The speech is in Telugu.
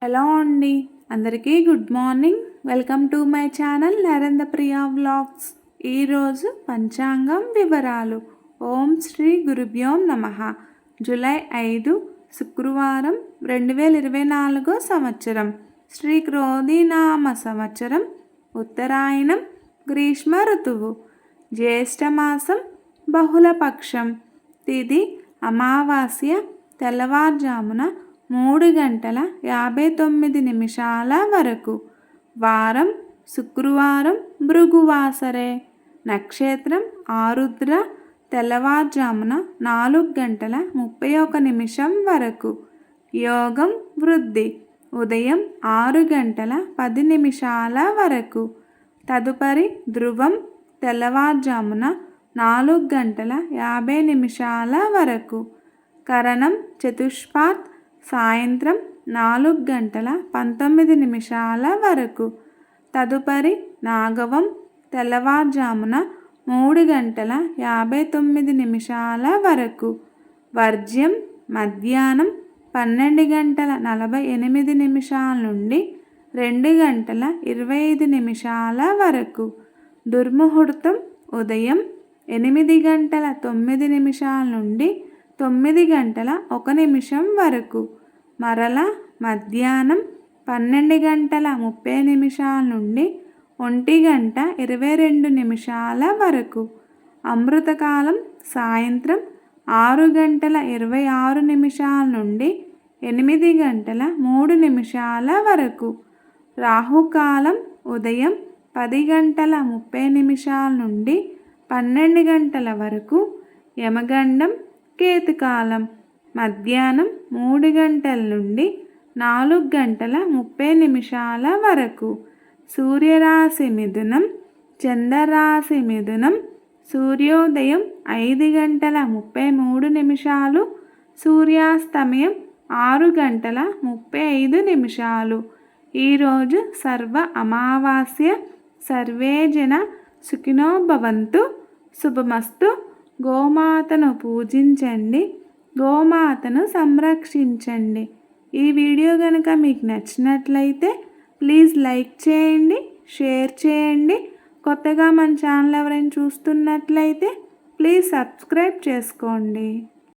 హలో అండి, అందరికీ good morning. Welcome to my channel Narendra Priya vlogs. ఈరోజు పంచాంగం వివరాలు. ఓం శ్రీ గురుభ్యో నమః. జూలై 5 శుక్రవారం 2024 సంవత్సరం. శ్రీ క్రోధినామ సంవత్సరం. ఉత్తరాయణం, గ్రీష్మ ఋతువు. జ్యేష్ఠమాసం, బహుళపక్షం. తిథి అమావాస్య, తెల్లవారుజామున 3:59 వరకు. వారం శుక్రవారం, భృగువాసరే. నక్షత్రం ఆరుద్ర, తెల్లవారుజామున 4:31 వరకు. యోగం వృద్ధి, ఉదయం 6:10 వరకు. తదుపరి ధ్రువం, తెల్లవారుజామున 4:50 వరకు. కరణం చతుష్పాత్, సాయంత్రం 4:19 వరకు. తదుపరి నాగవం, తెల్లవారుజామున 3:59 వరకు. వర్జ్యం మధ్యాహ్నం 12:48 నుండి 2:25 వరకు. దుర్ముహూర్తం ఉదయం 8:09 నుండి 9:01 వరకు. మరల మధ్యాహ్నం 12:30 నుండి 1:22 వరకు. అమృతకాలం సాయంత్రం 6:26 నుండి 8:03 వరకు. రాహుకాలం ఉదయం 10:30 నుండి 12 వరకు. యమగండం కేతుకాలం మధ్యాహ్నం 3 నుండి 4:30 వరకు. సూర్యరాశి మిథునం, చంద్రరాశి మిథునం. సూర్యోదయం 5:33, సూర్యాస్తమయం 6:35. ఈరోజు సర్వ అమావాస్య. సర్వే జన సుఖినో భవంతు. శుభమస్తు. గోమాతను పూజించండి, గోమాతను సంరక్షించండి. ఈ వీడియో కనుక మీకు నచ్చినట్లయితే ప్లీజ్ లైక్ చేయండి, షేర్ చేయండి. కొత్తగా మన ఛానల్ ఎవరైనా చూస్తున్నట్లయితే ప్లీజ్ సబ్స్క్రైబ్ చేసుకోండి.